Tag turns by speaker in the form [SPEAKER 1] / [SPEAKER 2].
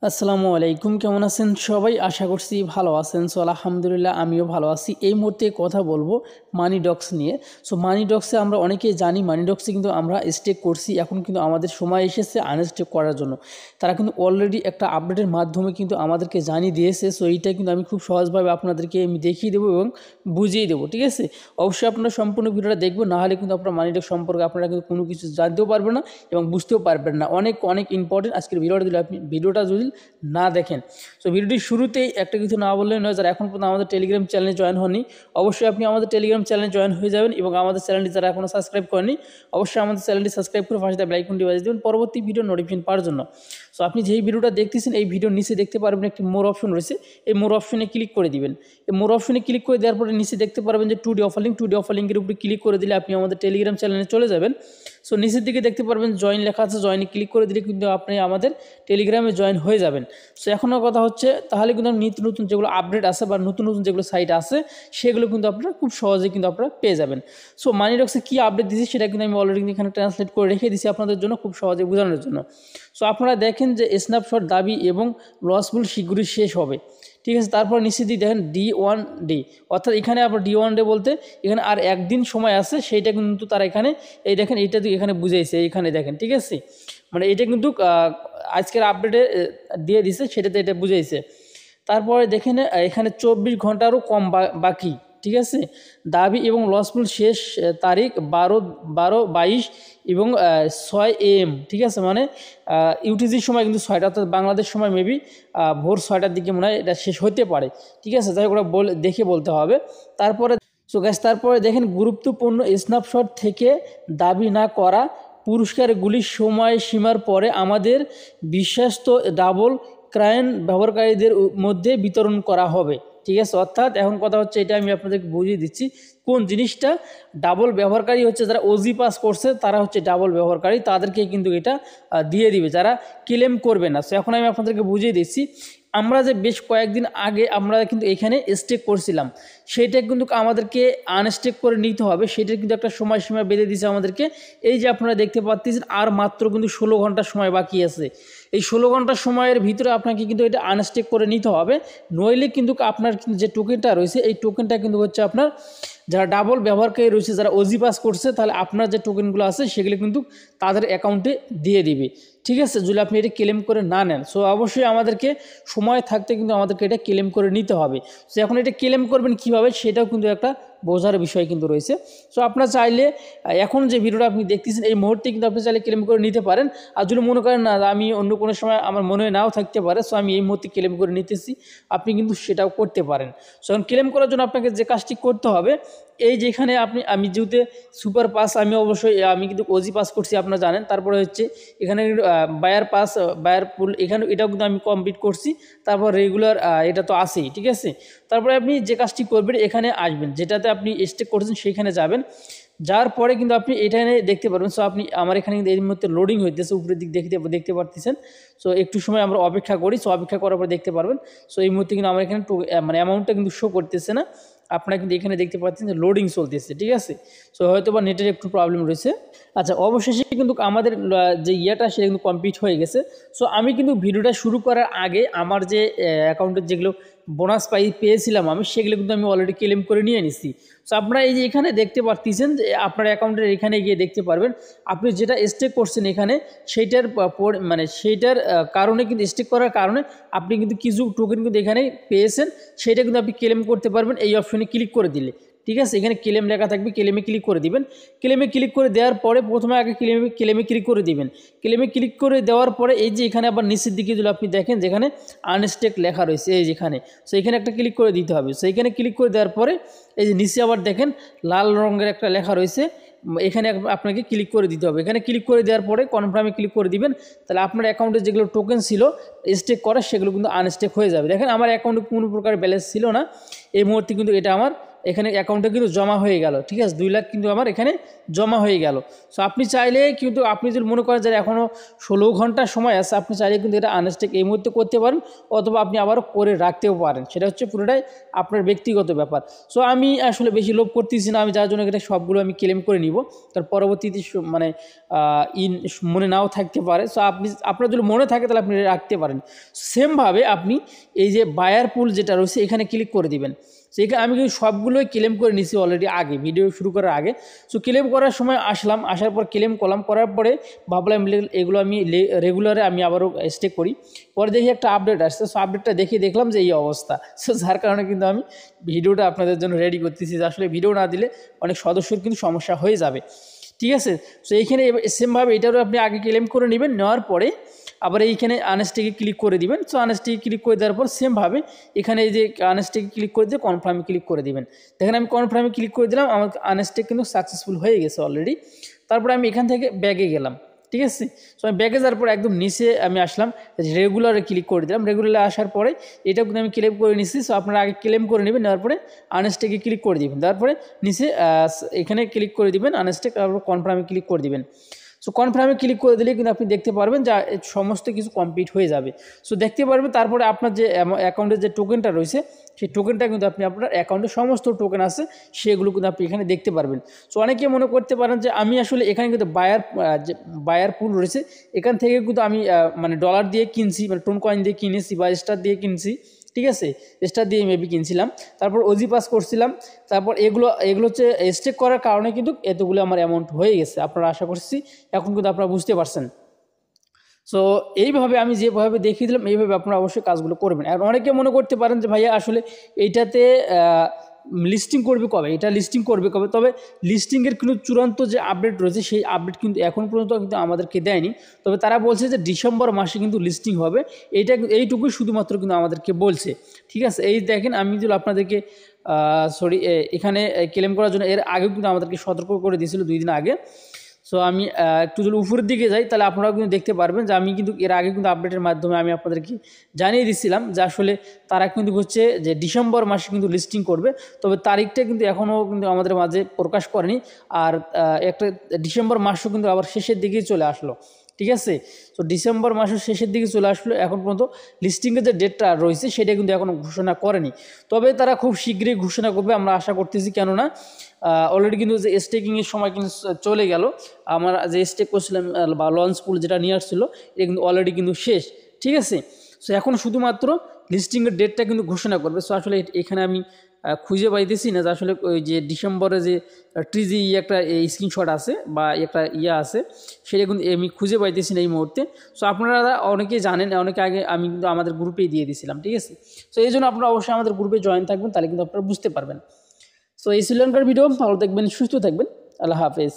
[SPEAKER 1] আসসালামু আলাইকুম, কেমন আছেন সবাই? আশা করছি ভালো আছেন। সো আলহামদুলিল্লাহ আমিও ভালো আছি। এই মুহূর্তে কথা বলবো মানি ডক্স নিয়ে। সো মানি ডক্সে আমরা অনেকেই জানি, মানি ডক্সে কিন্তু আমরা স্টেক করছি। এখন কিন্তু আমাদের সময় এসেছে আনস্টেক করার জন্য। তারা কিন্তু অলরেডি একটা আপডেটের মাধ্যমে কিন্তু আমাদেরকে জানিয়ে দিয়েছে। সো এইটা কিন্তু আমি খুব সহজভাবে আপনাদেরকে আমি দেখিয়ে দেবো এবং বুঝিয়ে দেবো, ঠিক আছে? অবশ্যই আপনারা সম্পূর্ণ ভিডিওটা দেখবেন, না হলে কিন্তু আপনার মানি ডক্স সম্পর্কে আপনারা কিন্তু কোনো কিছু জানতেও পারবেন না এবং বুঝতেও পারবেন না। অনেক অনেক ইম্পর্টেন্ট আজকের ভিডিওটা দিলে আপনি ভিডিওটা যদি না দেখেন। সো ভিডিওটির শুরুতেই একটা কিছু না বললেই নয়, যারা এখন পর্যন্ত আমাদের টেলিগ্রাম চ্যানেলে জয়েন হননি অবশ্যই আপনি আমাদের টেলিগ্রাম চ্যানেলে জয়েন হয়ে যাবেন এবং আমাদের চ্যানেলটি যারা এখনও সাবস্ক্রাইব করেনি অবশ্যই আমাদের চ্যানেলটি সাবস্ক্রাইব করে পাশে বেল আইকনটি বাজিয়ে দেবেন পরবর্তী ভিডিও নোটিফিকেশন পাওয়ার জন্য। সো আপনি যেই ভিডিওটা দেখতেছেন এই ভিডিওর নিচে দেখতে পারবেন একটি মোর অপশন রয়েছে, এই মোর অপশনে ক্লিক করে দিবেন। এই মোর অপশনে ক্লিক করে দেওয়ার পরে নিচে দেখতে পারবেন যে টুডে অফার লিঙ্কের উপরে ক্লিক করে দিলে আপনি আমাদের টেলিগ্রাম চ্যানেলে চলে যাবেন। সো নিচের দিকে দেখতে পারবেন জয়েন লেখা আছে, জয়েনে ক্লিক করে দিলে কিন্তু আপনি আমাদের টেলিগ্রামে জয়েন হয়ে যাবেন। সো এখনও কথা হচ্ছে তাহলে কিন্তু নিত্য নতুন যেগুলো আপডেট আছে বা নতুন নতুন যেগুলো সাইট আছে সেগুলো কিন্তু আপনারা খুব সহজেই কিন্তু আপনারা পেয়ে যাবেন। সো মানি ডক্সে কী আপডেট দিয়েছি সেটা কিন্তু আমি অলরেডি এখানে ট্রান্সলেট করে রেখে দিয়েছি আপনাদের জন্য খুব সহজে বোঝানোর জন্য। সো আপনারা দেখেন যে স্ন্যাপশট দাবি এবং লসফুল শীঘ্রই শেষ হবে, ঠিক আছে? তারপর নিশ্চিতই দেখেন D1 অর্থাৎ এখানে আপনার D1 বলতে এখানে আর একদিন সময় আছে, সেইটা কিন্তু তারা এখানে এই দেখেন এইটা এখানে বুঝাইছে, এইখানে দেখেন, ঠিক আছে? মানে এটা কিন্তু আজকের আপডেটে দিয়ে দিছে, সেটাতে এটা বুঝাইছে। তারপরে দেখেন এখানে 24 ঘন্টারও কম বাকি, ঠিক আছে? দাবি এবং লসফুল শেষ তারিখ 12-22 এবং 6 AM, ঠিক আছে? মানে ইউটিসির সময় কিন্তু 6টা, অর্থাৎ বাংলাদেশ সময় মেবি ভোর 6টার দিকে মনে হয় এটা শেষ হতে পারে, ঠিক আছে? যাই হোক ওটা দেখে বলতে হবে। তারপরে তারপরে দেখেন গুরুত্বপূর্ণ স্ন্যাপশট থেকে দাবি না করা পুরস্কারগুলির সময়সীমার পরে আমাদের বিশ্বস্ত ডাবল ক্রায়েন ব্যবহারকারীদের মধ্যে বিতরণ করা হবে, ঠিক আছে? অর্থাৎ এখন কথা হচ্ছে এটা আমি আপনাদেরকে বুঝিয়ে দিচ্ছি কোন জিনিসটা। ডাবল ব্যবহারকারী হচ্ছে যারা ওজি পাস করছে তারা হচ্ছে ডাবল ব্যবহারকারী, তাদেরকে কিন্তু এটা দিয়ে দিবে যারা ক্লেম করবে না। সো এখন আমি আপনাদেরকে বুঝিয়ে দিচ্ছি আমরা যে বেশ কয়েকদিন আগে আমরা কিন্তু এখানে স্টেক করছিলাম সেটা কিন্তু আমাদেরকে আনস্টেক করে নিতে হবে, সেটার কিন্তু একটা সময়সীমা বেঁধে দিয়েছে আমাদেরকে। এই যে আপনারা দেখতে পাচ্ছেন আর মাত্র কিন্তু 16 ঘন্টা সময় বাকি আছে। এই 16 ঘন্টা সময়ের ভিতরে আপনাকে কিন্তু এটা আনস্টেক করে নিতে হবে, নইলে কিন্তু আপনার যে টোকেনটা রয়েছে এই টোকেনটা কিন্তু হচ্ছে আপনার যারা ডাবল ব্যবহারকারী রয়েছে যারা ওজি পাস করছে তাহলে আপনার যে টোকেনগুলো আছে সেগুলো কিন্তু তাদের অ্যাকাউন্টে দিয়ে দিবে, ঠিক আছে? যদি আপনি এটা ক্লেম করে না নেন। সো অবশ্যই আমাদেরকে সময় থাকতে কিন্তু আমাদেরকে এটা ক্লেম করে নিতে হবে। সো এখন এটা ক্লেম করবেন কীভাবে সেটাও কিন্তু একটা বোঝার বিষয় কিন্তু রয়েছে। সো আপনার চাইলে এখন যে ভিডিওটা আপনি দেখতেছেন এই মুহূর্তে কিন্তু আপনি চাইলে ক্লেম করে নিতে পারেন। আর যদি মনে করেন না আমি অন্য কোনো সময় আমার মনে নাও থাকতে পারে, সো আমি এই মুহূর্তে ক্লেম করে নিতেছি, আপনি কিন্তু সেটাও করতে পারেন। সো এখন ক্লেম করার জন্য আপনাকে যে কাজটি করতে হবে এই যেখানে আমি যেহেতু সুপার পাস আমি কিন্তু ওজি পাস করছি আপনারা জানেন। তারপরে হচ্ছে এখানে বায়ার পাস বায়ার পুল এখানে এটাও কিন্তু আমি কমপ্লিট করছি। তারপর রেগুলার এটা তো আসেই, ঠিক আছে? তারপরে আপনি যে কাজটি করবেন এখানে আসবেন, যেটাতে আপনি স্টেক করছেন সেইখানে যাবেন, যার পরে কিন্তু আপনি এখানে দেখতে পারবেন। সো আপনি আমার এখানে কিন্তু এর মধ্যে লোডিং হইতেছে, উপরের দিক দেখতে পারতেছেন। সো একটু সময় আমরা অপেক্ষা করি, সো অপেক্ষা করার পর দেখতে পারবেন। সো এই মুহূর্তে কিন্তু আমার এখানে মানে অ্যামাউন্টটা কিন্তু শো করতেছে না, আপনারা কিন্তু এখানে দেখতে পাচ্ছেন যে লোডিং চলতেছে, ঠিক আছে? সো হয়তো বা নেটের একটু প্রবলেম রয়েছে। আচ্ছা, অবশেষে কিন্তু আমাদের যে ইয়েটা সেটা কিন্তু কমপ্লিট হয়ে গেছে। সো আমি কিন্তু ভিডিওটা শুরু করার আগে আমার যে অ্যাকাউন্টের যেগুলো বোনাস পেয়েছিলাম আমি সেগুলো কিন্তু আমি অলরেডি ক্লেম করে নিয়ে নিচ্ছি। সো আপনারা এই যে এখানে দেখতে পাচ্ছেন যে আপনার অ্যাকাউন্টের এখানে গিয়ে দেখতে পারবেন আপনি যেটা স্টেক করছেন এখানে সেইটার কারণে কিন্তু স্টেক করার কারণে আপনি কিন্তু কিছু টোকেন কিন্তু এখানে পেয়েছেন, সেটা কিন্তু আপনি ক্লেম করতে পারবেন এই অপশনে ক্লিক করে দিলে, ঠিক আছে? এখানে ক্লেম লেখা থাকবে, ক্লেমে ক্লিক করে দিবেন। ক্লেমে ক্লিক করে দেওয়ার পরে প্রথমে আগে ক্লেমে ক্লিক করে দিবেন। ক্লেমে ক্লিক করে দেওয়ার পরে এই যে এখানে আবার নিচের দিকে যদি আপনি দেখেন যেখানে আনস্টেক লেখা রয়েছে এই যেখানে, সো এখানে একটা ক্লিক করে দিতে হবে। সো এখানে ক্লিক করে দেওয়ার পরে এই যে নিচে আবার দেখেন লাল রঙের একটা লেখা রয়েছে, এখানে আপনাকে ক্লিক করে দিতে হবে। এখানে ক্লিক করে দেওয়ার পরে কনফার্মে ক্লিক করে দিবেন, তাহলে আপনার অ্যাকাউন্টে যেগুলো টোকেন ছিল স্টেক করা সেগুলো কিন্তু আনস্টেক হয়ে যাবে। দেখেন আমার অ্যাকাউন্টে কোনো প্রকার ব্যালেন্স ছিল না, এই মুহূর্তে কিন্তু এটা আমার এখানে অ্যাকাউন্টে কিন্তু জমা হয়ে গেল, ঠিক আছে, 2 লাখ কিন্তু আমার এখানে জমা হয়ে গেল। সো আপনি চাইলে কিন্তু আপনি যদি মনে করেন যে এখনও 16 ঘন্টা সময় আছে, আপনি চাইলে কিন্তু এটা আনস্টেক এই মুহূর্তে করতে পারেন, অথবা আপনি আবারও করে রাখতেও পারেন, সেটা হচ্ছে পুরোটাই আপনার ব্যক্তিগত ব্যাপার। সো আমি আসলে বেশি লোভ করতেছি না, আমি যার জন্য এটা সবগুলো আমি ক্লেম করে নিব, তার পরবর্তীতে মানে মনে নাও থাকতে পারে। সো আপনার যদি মনে থাকে তাহলে আপনি রাখতে পারেন। সেমভাবে আপনি এই যে বায়ার পুল যেটা রয়েছে এখানে ক্লিক করে দিবেন। সেখানে আমি কিন্তু সবগুলোই ক্লেম করে নিছি অলরেডি আগে, ভিডিও শুরু করার আগে। সো ক্লেম করার সময় আসার পর ক্লেম করলাম, করার পরে ভাবলাম এগুলো আমি রেগুলারে আমি আবারও স্টে করি। পরে দেখি একটা আপডেট আসছে, সো আপডেটটা দেখে দেখলাম যে এই অবস্থা। সো যার কারণে কিন্তু আমি ভিডিওটা আপনাদের জন্য রেডি করতেছি, যে আসলে ভিডিও না দিলে অনেক সদস্যর কিন্তু সমস্যা হয়ে যাবে, ঠিক আছে। সো এইখানে সেমভাবে এটারও আপনি আগে ক্লেম করে নেবেন, নেওয়ার পরে আবার এইখানে আনস্টেকে ক্লিক করে দিবেন। সো আনস্টেকে ক্লিক করে দেওয়ার পর সেমভাবে এখানে এই যে আনস্টেকে ক্লিক করে দিয়ে কনফার্মে ক্লিক করে দিবেন। দেখেন আমি কনফার্মে ক্লিক করে দিলাম, আমার আনস্টেক কিন্তু সাকসেসফুল হয়ে গেছে অলরেডি। তারপরে আমি এখান থেকে ব্যাগে গেলাম, ঠিক আছে। সো আমি ব্যাগে যাওয়ার পর একদম নিচে আমি আসলাম, রেগুলারে ক্লিক করে দিলাম। রেগুলারে আসার পরে এটা কিন্তু আমি ক্লেম করে নিচ্ছি। সো আপনারা আগে ক্লেম করে নেবেন, নেওয়ার পরে আনস্টেকে ক্লিক করে দিবেন, তারপরে নিচে এখানে ক্লিক করে দিবেন আনস্টেক, তারপর কনফার্মে ক্লিক করে দিবেন। সো কনফার্মে ক্লিক করে দিলে কিন্তু আপনি দেখতে পারবেন যে সমস্ত কিছু কমপ্লিট হয়ে যাবে। সো দেখতে পারবেন তারপরে আপনার যে অ্যাকাউন্টের যে টোকেনটা রয়েছে সেই টোকেনটা কিন্তু আপনি আপনার অ্যাকাউন্টে সমস্ত টোকেন আছে সেগুলো কিন্তু আপনি এখানে দেখতে পারবেন। সো অনেকে মনে করতে পারেন যে আমি আসলে এখানে কিন্তু যে বায়ার পুল রয়েছে এখান থেকে কিন্তু আমি মানে ডলার দিয়ে কিনছি, মানে টোন কয়েন দিয়ে কিনেছি বা স্টার দিয়ে কিনছি, ঠিক আছে, স্টার দিয়ে মেবি কিনছিলাম, তারপর ওজি পাস করছিলাম, তারপর এগুলো হচ্ছে স্টেক করার কারণে কিন্তু এতগুলো আমার অ্যামাউন্ট হয়ে গেছে। আপনারা আশা করছি এখন কিন্তু আপনারা বুঝতে পারছেন। সো এইভাবে আমি যেভাবে দেখিয়ে দিলাম এইভাবে আপনারা অবশ্যই কাজগুলো করবেন। আর অনেকে মনে করতে পারেন যে ভাইয়া আসলে এইটাতে লিস্টিং করবে কবে, এটা লিস্টিং করবে কবে? তবে লিস্টিংয়ের কিন্তু চূড়ান্ত যে আপডেট রয়েছে সেই আপডেট কিন্তু এখন পর্যন্ত কিন্তু আমাদেরকে দেয়নি। তবে তারা বলছে যে ডিসেম্বর মাসে কিন্তু লিস্টিং হবে, এইটুকুই শুধুমাত্র কিন্তু আমাদেরকে বলছে, ঠিক আছে। এই দেখেন আমি যদি আপনাদেরকে এখানে ক্লেম করার জন্য এর আগেও কিন্তু আমাদেরকে সতর্ক করে দিয়েছিল 2 দিন আগে। সো আমি একটু যদি উপরের দিকে যাই তাহলে আপনারাও কিন্তু দেখতে পারবেন যে আমি কিন্তু এর আগে কিন্তু আপডেটের মাধ্যমে আমি আপনাদেরকে জানিয়ে দিচ্ছিলাম যে আসলে তারা কিন্তু হচ্ছে যে ডিসেম্বর মাসে কিন্তু লিস্টিং করবে। তবে তারিখটা কিন্তু এখনও কিন্তু আমাদের মাঝে প্রকাশ করেনি। আর একটা ডিসেম্বর মাসও কিন্তু আবার শেষের দিকেই চলে আসলো, ঠিক আছে। তো ডিসেম্বর মাসের শেষের দিকে চলে আসলো, এখন পর্যন্ত লিস্টিংয়ের যে ডেটটা রয়েছে সেটা কিন্তু এখনও ঘোষণা করেনি। তবে তারা খুব শীঘ্রই ঘোষণা করবে আমরা আশা করতেছি, কেননা অলরেডি কিন্তু যে স্টেকিংয়ের সময় কিন্তু চলে গেল। আমার যে স্টেক করছিলাম বা লঞ্চ পুল যেটা নিয়ে আসছিল এটা কিন্তু অলরেডি কিন্তু শেষ, ঠিক আছে। সো এখন শুধুমাত্র লিস্টিংয়ের ডেটটা কিন্তু ঘোষণা করবে। সো আসলে এখানে আমি খুঁজে পাইতেছি না যে আসলে ওই যে ডিসেম্বরে যে ট্রিজি একটা স্ক্রিনশট আছে বা একটা আছে সেটা কিন্তু আমি খুঁজে পাইতেছি না এই মুহূর্তে। সো আপনারা অনেকেই জানেন, অনেকে আগে আমি কিন্তু আমাদের গ্রুপেই দিয়ে দিয়েছিলাম, ঠিক আছে। সো এই জন্য আপনারা অবশ্যই আমাদের গ্রুপে জয়েন থাকবেন, তাহলে কিন্তু আপনারা বুঝতে পারবেন। সো এই শ্রীলঙ্কার ভিডিও, ভালো থাকবেন, সুস্থ থাকবেন, আল্লাহ হাফেজ।